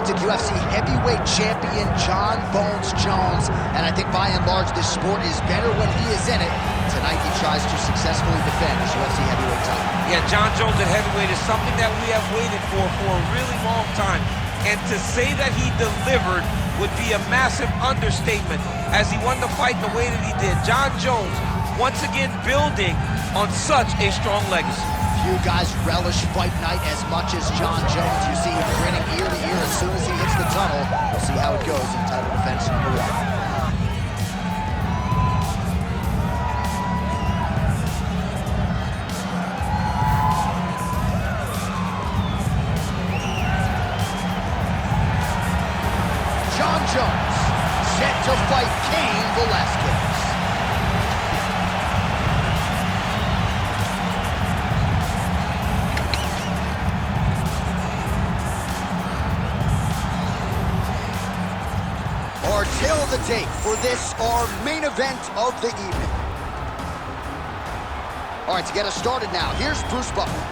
undefeated UFC heavyweight champion Jon Bones Jones, and I think by and large this sport is better when he is in it. Tonight he tries to successfully defend his UFC heavyweight title. Yeah, Jon Jones at heavyweight is something that we have waited for a really long time, and to say that he delivered would be a massive understatement as he won the fight the way that he did. Jon Jones once again building on such a strong legacy. Few guys relish fight night as much as Jon Jones. You see him grinning ear to ear as soon as he hits the tunnel. We'll see how it goes in title defense number 1. Jon Jones, set to fight Cain Velasquez. Our tail of the tape for this, our main event of the evening. All right, to get us started now, here's Bruce Buffer.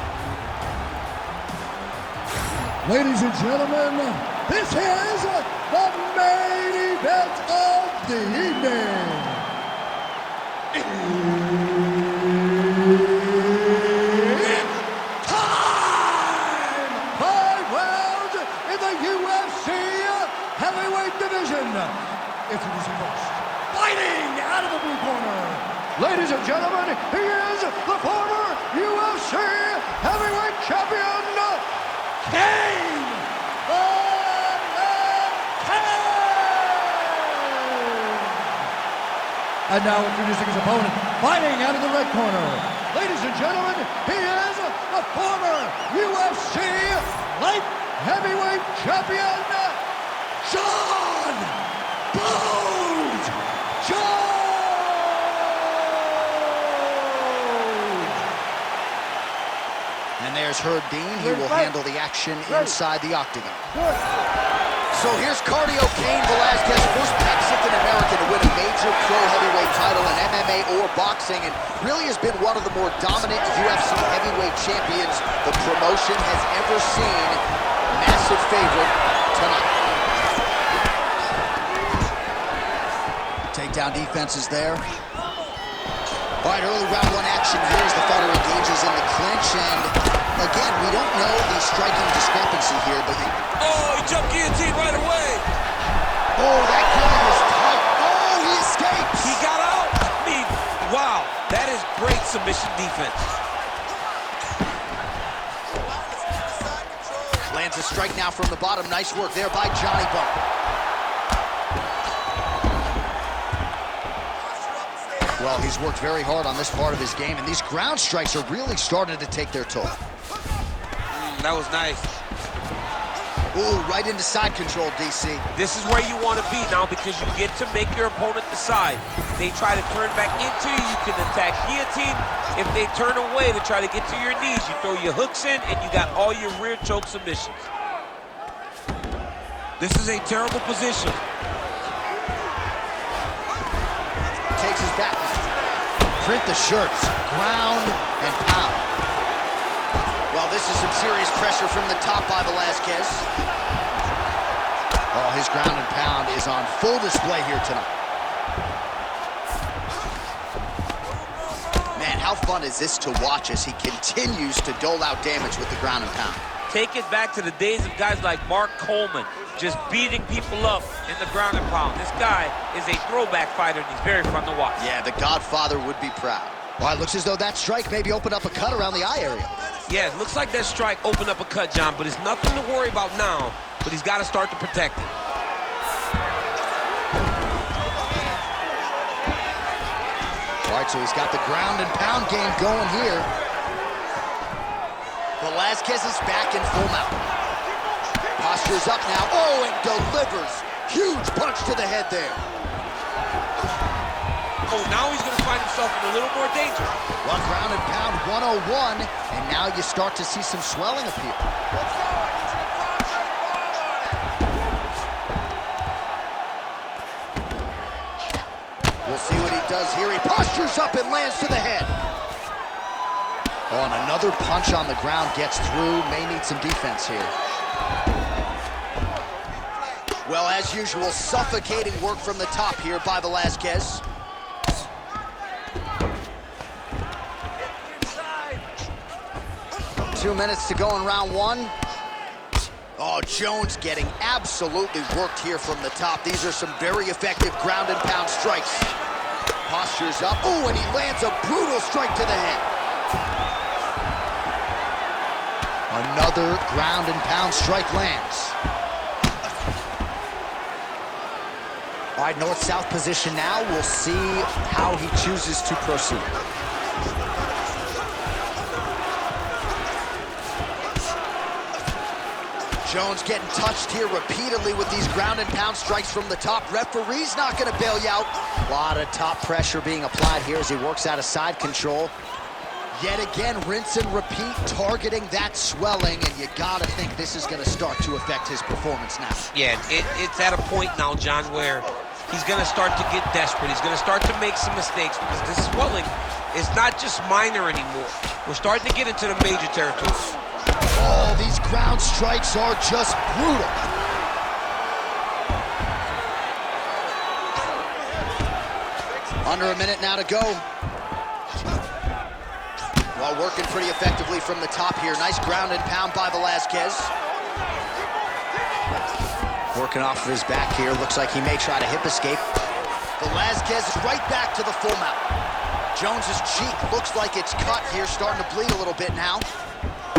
Ladies and gentlemen, this is the main event of the evening. It's time! 5 rounds in the UFC heavyweight division. Introducing first, fighting out of the blue corner. Ladies and gentlemen, he is the former UFC heavyweight champion, Cain! And now introducing his opponent, fighting out of the red corner. Ladies and gentlemen, he is the former UFC light heavyweight champion, Jon Bones Jones! And there's Herb Dean. He will handle the action inside the octagon. So here's Cardio Cain Velasquez, first Mexican American to win a major pro heavyweight title in MMA or boxing, and really has been one of the more dominant UFC heavyweight champions the promotion has ever seen. Massive favorite tonight. Takedown defense is there. All right, early round 1 action here as the fighter engages in the clinch, and again, we don't know the striking discrepancy here, but Oh, he jumped guillotine right away. oh, that killing was tight. Oh, he escapes. He got out. I mean, wow, that is great submission defense. Lands a strike now from the bottom. Nice work there by Johnny Bump. Well, he's worked very hard on this part of his game, and these ground strikes are really starting to take their toll. That was nice. Ooh, right into side control, DC. This is where you want to be now because you get to make your opponent decide. They try to turn back into you, you can attack guillotine. If they turn away to try to get to your knees, you throw your hooks in and you got all your rear choke submissions. This is a terrible position. Takes his back. Print the shirts. Ground and pound. Well, this is some serious pressure from the top by Velasquez. Oh, his ground and pound is on full display here tonight. Man, how fun is this to watch as he continues to dole out damage with the ground and pound? Take it back to the days of guys like Mark Coleman, just beating people up in the ground and pound. This guy is a throwback fighter, and he's very fun to watch. Yeah, the Godfather would be proud. Well, it looks as though that strike maybe opened up a cut around the eye area. Yeah, it looks like that strike opened up a cut, John, but it's nothing to worry about now, but he's got to start to protect it. All right, so he's got the ground and pound game going here. Velasquez is back in full mount. Posture's up now. Oh, and delivers. Huge punch to the head there. Oh, now he's going to find himself in a little more danger. Well, ground and pound 101, and now you start to see some swelling appear. We'll see what he does here. He postures up and lands to the head. Oh, and another punch on the ground gets through. May need some defense here. Well, as usual, suffocating work from the top here by Velasquez. Two minutes to go in round one. Oh, Jones getting absolutely worked here from the top. These are some very effective ground and pound strikes. Postures up. Oh, and he lands a brutal strike to the head. Another ground and pound strike lands. All right, north-south position now. We'll see how he chooses to proceed. Jones getting touched here repeatedly with these ground and pound strikes from the top. Referee's not going to bail you out. A lot of top pressure being applied here as he works out of side control. Yet again, rinse and repeat, targeting that swelling, and you got to think this is going to start to affect his performance now. Yeah, it's at a point now, John, where he's going to start to get desperate. He's going to start to make some mistakes because this swelling is not just minor anymore. We're starting to get into the major territory. Oh, these ground strikes are just brutal. Under a minute now to go. Well, working pretty effectively from the top here. Nice ground and pound by Velasquez. Working off of his back here. Looks like he may try to hip escape. Velasquez is right back to the full mount. Jones's cheek looks like it's cut here, starting to bleed a little bit now.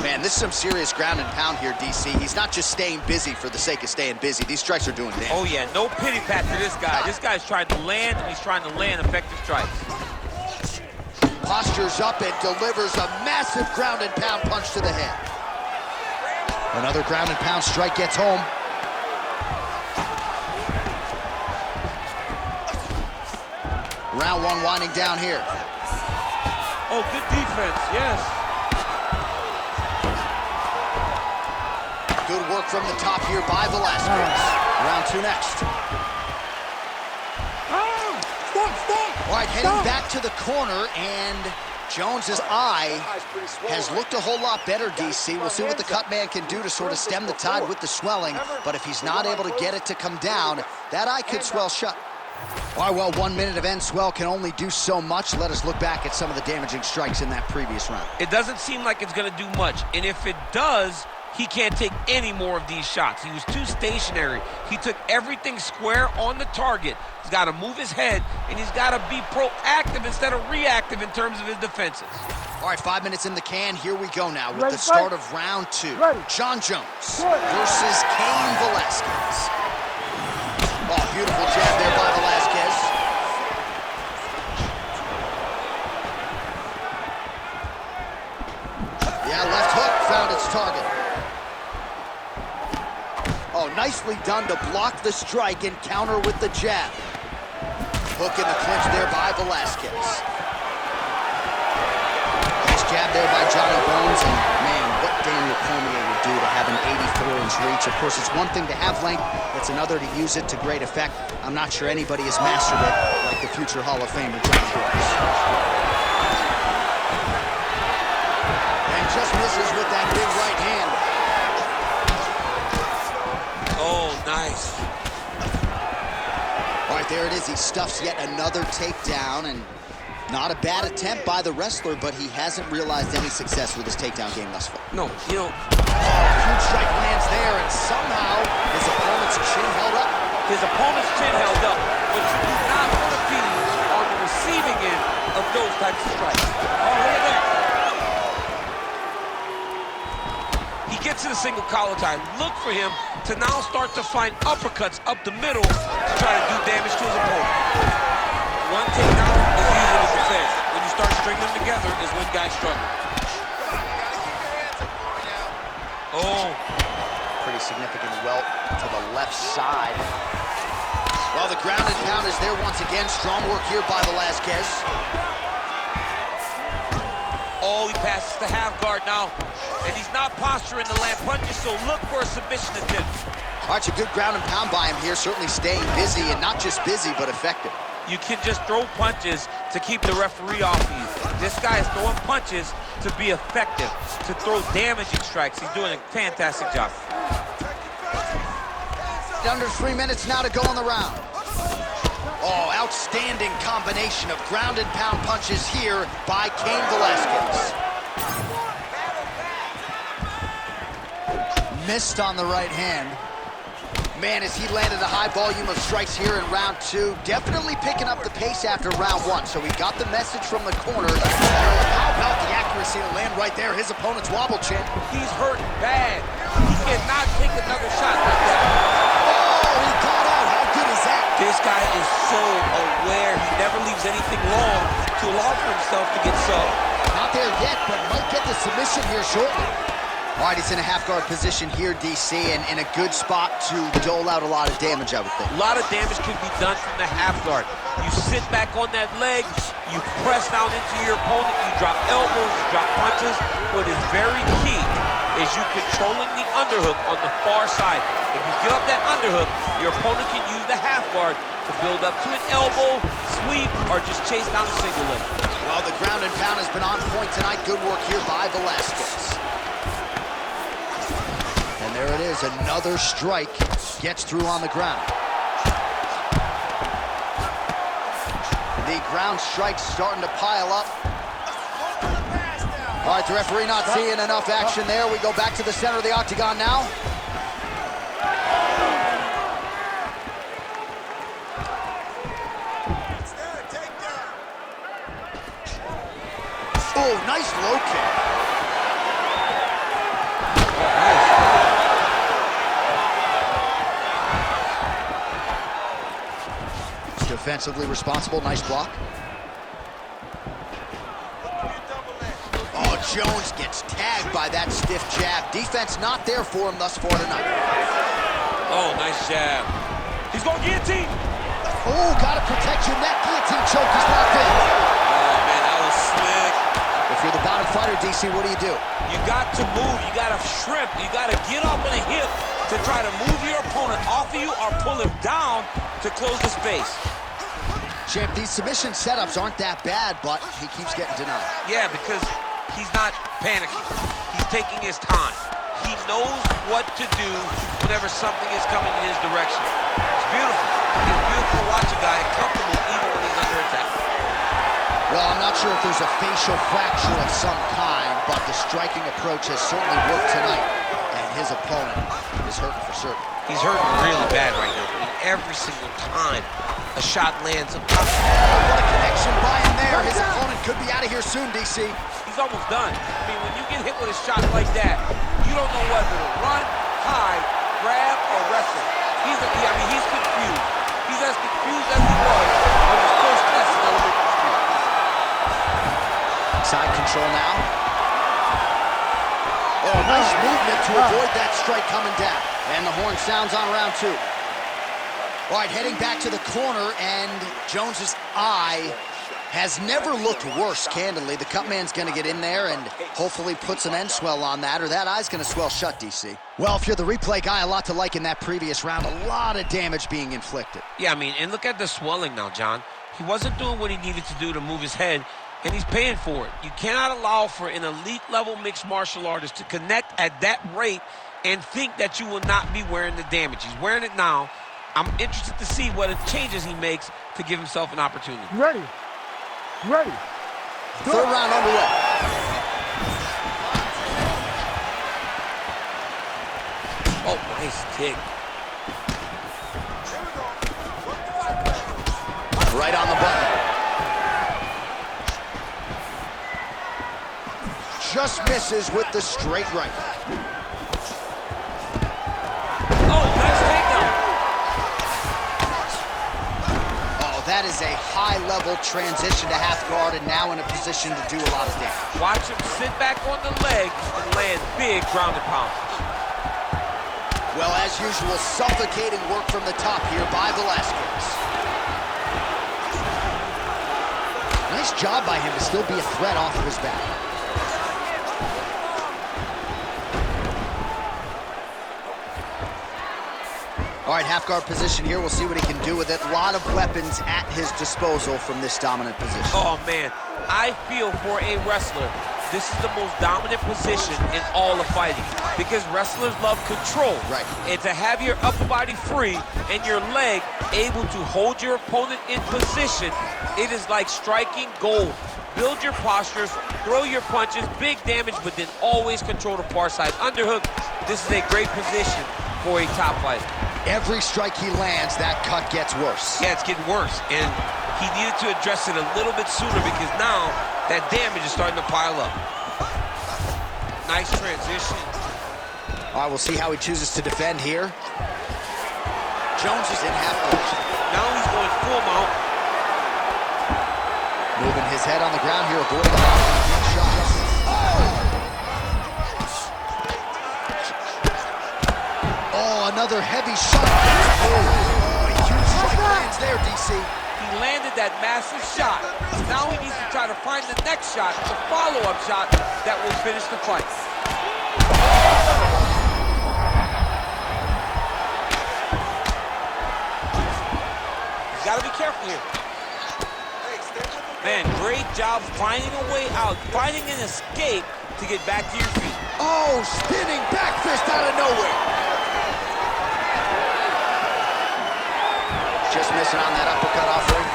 Man, this is some serious ground and pound here, DC. He's not just staying busy for the sake of staying busy. These strikes are doing damage. Oh, yeah, no pity pat to this guy. This guy's trying to land, and he's trying to land effective strikes. Postures up and delivers a massive ground and pound punch to the head. Another ground and pound strike gets home. Round one winding down here. Oh, good defense, yes. Good work from the top here by Velasquez. Round two next. All right, heading back to the corner, and Jones's eye has looked a whole lot better, DC. We'll see what the cut man can do to sort of stem the tide with the swelling, but if he's not able to get it to come down, that eye could swell shut. All right, well, 1 minute of end swell can only do so much. Let us look back at some of the damaging strikes in that previous round. It doesn't seem like it's going to do much, and if it does, he can't take any more of these shots. He was too stationary. He took everything square on the target. He's got to move his head, and he's got to be proactive instead of reactive in terms of his defenses. All right, 5 minutes in the can. Here we go now with the start of round two. Jon Jones versus Cain Velasquez. Oh, beautiful jab there by Velasquez. Yeah, left hook found its target. Oh, nicely done to block the strike and counter with the jab. Hook in the clinch there by Velasquez. Nice jab there by Johnny Bones, and man, what Daniel Cormier would do to have an 84-inch reach. Of course, it's one thing to have length, it's another to use it to great effect. I'm not sure anybody has mastered it like the future Hall of Famer Johnny Bones. And just misses with that big right hand. Oh, nice. All right, there it is. He stuffs yet another takedown, and not a bad attempt by the wrestler, but he hasn't realized any success with his takedown game thus far. No, you know. Huge strike lands there, and somehow his opponent's chin held up. His opponent's chin held up, but you do not want to be on the receiving end of those types of strikes. Oh, look at that. He gets to the single collar tie. Look for him to now start to find uppercuts up the middle to try to do damage to his opponent. One takedown is usually the defense. When you start stringing them together is when guys struggle. Oh. Pretty significant welt to the left side. Well, the ground and pound is there once again. Strong work here by Velasquez. Oh, he passes the half guard now. And he's not posturing to land punches, so look for a submission attempt. All right, a good ground and pound by him here. Certainly staying busy, and not just busy, but effective. You can just throw punches to keep the referee off you. This guy is throwing punches to be effective, to throw damaging strikes. He's doing a fantastic job. under 3 minutes now to go in the round. Oh, outstanding combination of ground and pound punches here by Cain Velasquez. Missed on the right hand. Man, as he landed a high volume of strikes here in round 2, definitely picking up the pace after round 1. So he got the message from the corner. How about the accuracy to land right there? His opponent's wobble, champ. He's hurt bad. He cannot take another shot like that. Oh, he got out. How good is that? This guy is so aware. He never leaves anything long to allow for himself to get subbed. Not there yet, but might get the submission here shortly. All right, he's in a half-guard position here, DC, and in a good spot to dole out a lot of damage, I would think. A lot of damage can be done from the half-guard. You sit back on that leg, you press down into your opponent, you drop elbows, you drop punches. What is very key is you controlling the underhook on the far side. If you get up that underhook, your opponent can use the half-guard to build up to an elbow, sweep, or just chase down a single leg. Well, the ground and pound has been on point tonight. Good work here by Velasquez. And there it is, another strike gets through on the ground. The ground strikes starting to pile up. All right, the referee not seeing enough action there. We go back to the center of the octagon now. Oh, nice low kick. Defensively responsible, nice block. Oh, Jones gets tagged by that stiff jab. Defense not there for him thus far tonight. Oh, nice jab. He's going guillotine. Oh, gotta protect your neck. Guillotine choke is locked in. Oh, man, that was slick. If you're the bottom fighter, DC, what do? You got to move. You got to shrimp. You got to get up on a hip to try to move your opponent off of you or pull him down to close the space. Champ, these submission setups aren't that bad, but he keeps getting denied. Yeah, because he's not panicking. He's taking his time. He knows what to do whenever something is coming in his direction. It's beautiful. It's beautiful to watch a guy comfortable even when he's under attack. Well, I'm not sure if there's a facial fracture of some kind, but the striking approach has certainly worked tonight, and his opponent is hurting for certain. He's hurting really bad right now. I mean, every single time a shot lands. Oh, what a connection by him there. His opponent could be out of here soon, DC. He's almost done. I mean, when you get hit with a shot like that, you don't know whether to run, hide, grab, or wrestle. He's confused. He's as confused as he was when his first test is a little bit confused. Side control now. Oh, nice movement to avoid that strike coming down. And the horn sounds on round 2. All right, heading back to the corner, and Jones's eye has never looked worse, candidly. The cut man's going to get in there and hopefully put some end swell on that, or that eye's going to swell shut, DC. Well, if you're the replay guy, a lot to like in that previous round. A lot of damage being inflicted. Yeah, I mean, and look at the swelling now, John. He wasn't doing what he needed to do to move his head, and he's paying for it. You cannot allow for an elite-level mixed martial artist to connect at that rate and think that you will not be wearing the damage. He's wearing it now. I'm interested to see what changes he makes to give himself an opportunity. Ready. Ready. Third round underway. Oh, nice kick. Right on the button. Just misses with the straight right. Oh, nice takedown. That is a high-level transition to half guard, and now in a position to do a lot of damage. Watch him sit back on the leg and land big ground and pound. Well, as usual, suffocating work from the top here by Velasquez. Nice job by him to still be a threat off of his back. All right, half guard position here. We'll see what he can do with it. A lot of weapons at his disposal from this dominant position. Oh, man. I feel for a wrestler this is the most dominant position in all of fighting because wrestlers love control. Right. And to have your upper body free and your leg able to hold your opponent in position, it is like striking gold. Build your postures, throw your punches, big damage, but then always control the far side. Underhook, this is a great position for a top fighter. Every strike he lands, that cut gets worse. Yeah, it's getting worse, and he needed to address it a little bit sooner because now that damage is starting to pile up. Nice transition. All right, we'll see how he chooses to defend here. Jones is in half guard. Now he's going full mount. Moving his head on the ground here, avoiding a lot of big shots. Oh, another heavy shot. Oh, a huge strike lands there, DC. He landed that massive shot. Now he needs to try to find the next shot, the follow-up shot that will finish the fight. You gotta be careful here. Man, great job finding a way out, finding an escape to get back to your feet. Oh, spinning back fist out of nowhere. Just missing on that uppercut offering.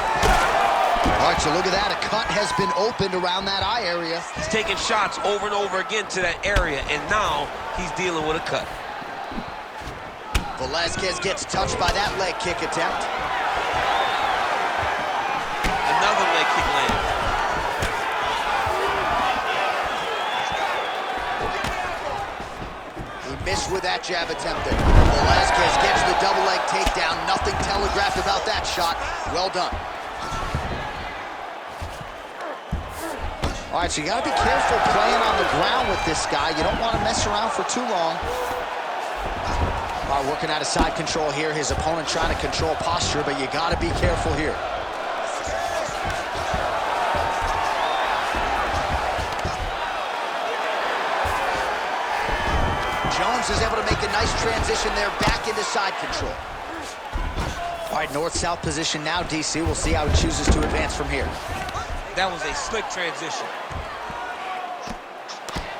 All right, so look at that. A cut has been opened around that eye area. He's taking shots over and over again to that area, and now he's dealing with a cut. Velasquez gets touched by that leg kick attempt. Another leg kick lands. He missed with that jab attempt there. Velasquez gets the double leg takedown. Nothing telegraphed about that shot. Well done. All right, so you got to be careful playing on the ground with this guy. You don't want to mess around for too long. All right, working out of side control here. His opponent trying to control posture, but you got to be careful here. Jones is able to make a nice transition there back into side control. All right, north-south position now, DC. We'll see how he chooses to advance from here. That was a slick transition.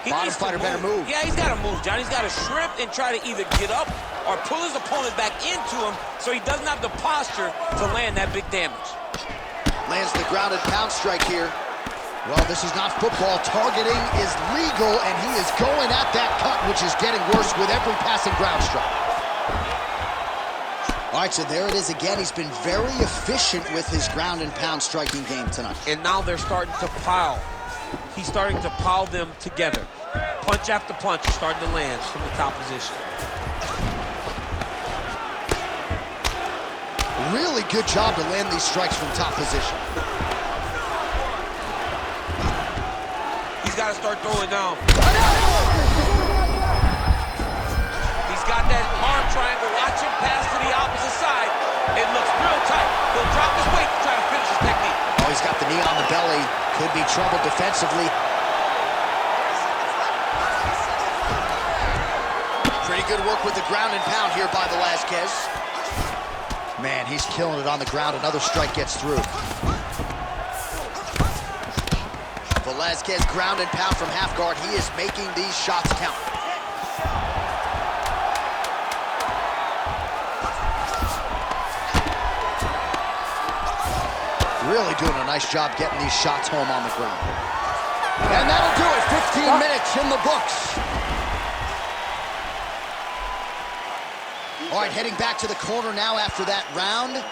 Bottom fighter better move. Yeah, he's got to move, John. He's got to shrimp and try to either get up or pull his opponent back into him so he doesn't have the posture to land that big damage. Lands the grounded pound strike here. Well, this is not football. Targeting is legal, and he is going at that cut, which is getting worse with every passing ground strike. All right, so there it is again. He's been very efficient with his ground and pound striking game tonight. And now they're starting to pile. He's starting to pile them together. Punch after punch is starting to land from the top position. Really good job to land these strikes from top position. He's got to start throwing down. He's got that arm triangle. Watch him pass to the opposite side. It looks real tight. He'll drop his weight to try to finish his technique. Oh, he's got the knee on the belly. Could be trouble defensively. Pretty good work with the ground and pound here by Velasquez. Man, he's killing it on the ground. Another strike gets through. Velasquez ground and pound from half guard. He is making these shots count. Really doing a nice job getting these shots home on the ground. And that'll do it. 15 minutes in the books. All right, heading back to the corner now after that round.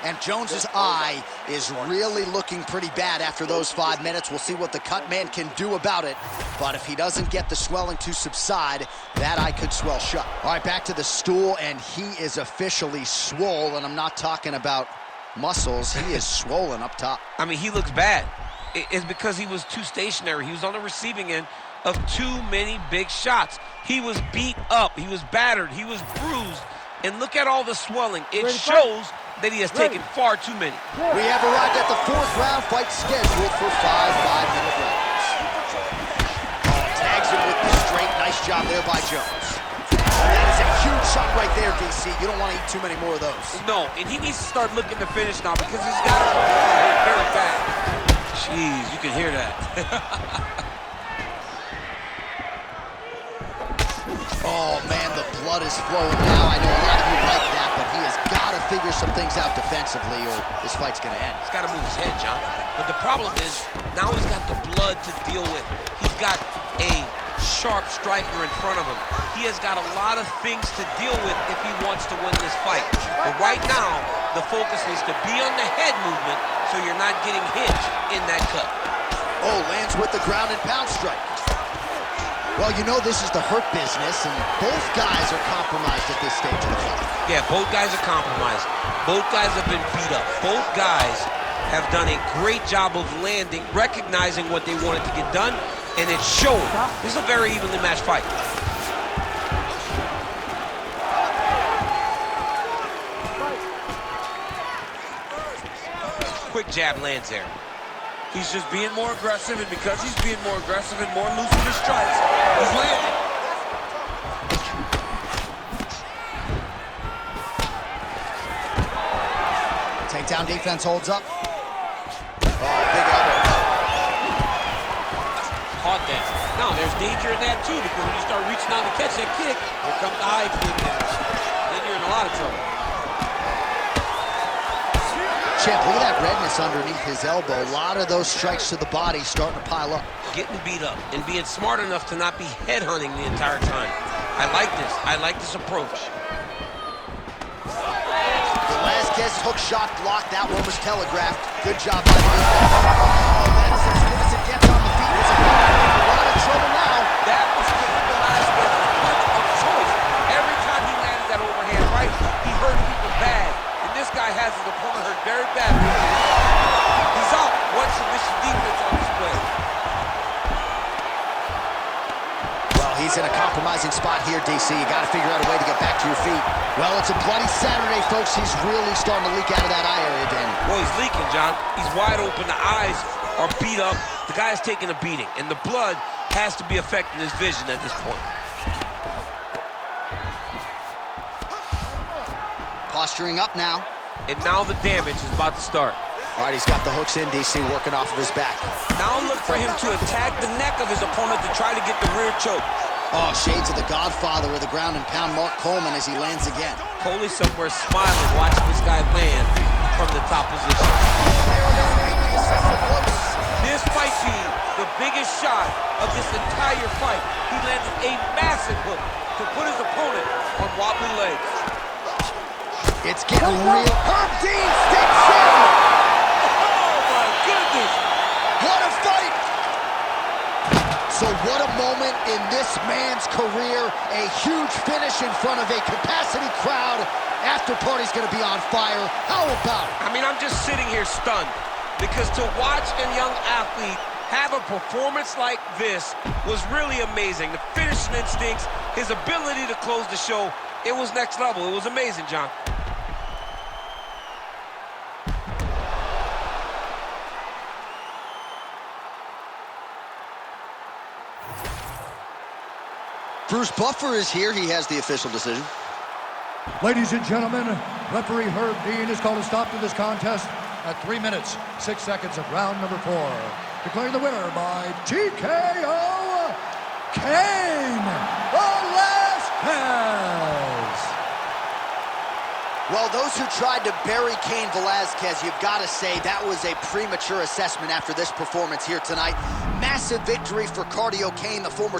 And Jones's eye is really looking pretty bad after those 5 minutes. We'll see what the cut man can do about it. But if he doesn't get the swelling to subside, that eye could swell shut. All right, back to the stool, and he is officially swole. And I'm not talking about muscles. He is swollen up top. I mean, he looks bad. It's because he was too stationary. He was on the receiving end of too many big shots. He was beat up. He was battered. He was bruised. And look at all the swelling. It shows that he has taken far too many. We have arrived at the 4th round fight scheduled for 5 5-minute rounds. Tags him with the straight. Nice job there by Jones. That is a huge shot right there, DC. You don't want to eat too many more of those. No, and he needs to start looking to finish now because he's got it very bad. Jeez, you can hear that. blood is flowing now. I know a lot of you like that, but he has got to figure some things out defensively or this fight's going to end. He's got to move his head, John. But the problem is, now he's got the blood to deal with. He's got a sharp striker in front of him. He has got a lot of things to deal with if he wants to win this fight. But right now, the focus is to be on the head movement so you're not getting hit in that cut. Oh, lands with the ground and pound strike. Well, you know this is the hurt business, and both guys are compromised at this stage of the fight. Yeah, both guys are compromised. Both guys have been beat up. Both guys have done a great job of landing, recognizing what they wanted to get done, and it's showing. This is a very evenly matched fight. Quick jab lands there. He's just being more aggressive, and because he's being more aggressive and more loose with his strikes, he's landing. Takedown defense holds up. Oh, big elbow. Caught that. Now, there's danger in that, too, because when you start reaching out to catch that kick, here comes the high kick there. Then you're in a lot of trouble. Champ, look at that redness underneath his elbow. A lot of those strikes to the body starting to pile up. Getting beat up and being smart enough to not be headhunting the entire time. I like this. I like this approach. Velasquez hook shot blocked. That one was telegraphed. Good job by the defense. Oh, that's as good as it gets on the feet. It's a lot of trouble now. That was Velasquez's punch of choice. Every time he landed that overhand right, he hurt people bad. And this guy has his opponent hurt very badly. He's out. What submission defense on display. Well, he's in a compromising spot here, DC. You got to figure out a way to get back to your feet. Well, it's a bloody Saturday, folks. He's really starting to leak out of that eye area, Danny. Well, he's leaking, John. He's wide open. The eyes are beat up. The guy's taking a beating. And the blood has to be affecting his vision at this point. Posturing up now. And now the damage is about to start. All right, he's got the hooks in, DC, working off of his back. Now look for him to attack the neck of his opponent to try to get the rear choke. Oh, shades of the Godfather with a ground and pound Mark Coleman as he lands again. Coley somewhere smiling, watching this guy land from the top position. This might be the biggest shot of this entire fight. He landed a massive hook to put his opponent on wobbly legs. It's getting real. Herb Dean steps in. Oh my goodness! What a fight! So what a moment in this man's career. A huge finish in front of a capacity crowd. After party's gonna be on fire. How about it? I mean, I'm just sitting here stunned because to watch a young athlete have a performance like this was really amazing. The finishing instincts, his ability to close the show, it was next level. It was amazing, John. Bruce Buffer is here. He has the official decision. Ladies and gentlemen, referee Herb Dean has called a stop to this contest at 3 minutes, 6 seconds of round number 4. Declaring the winner by TKO, Cain Velasquez. Well, those who tried to bury Cain Velasquez, you've got to say that was a premature assessment after this performance here tonight. Massive victory for Cardio Cain, the former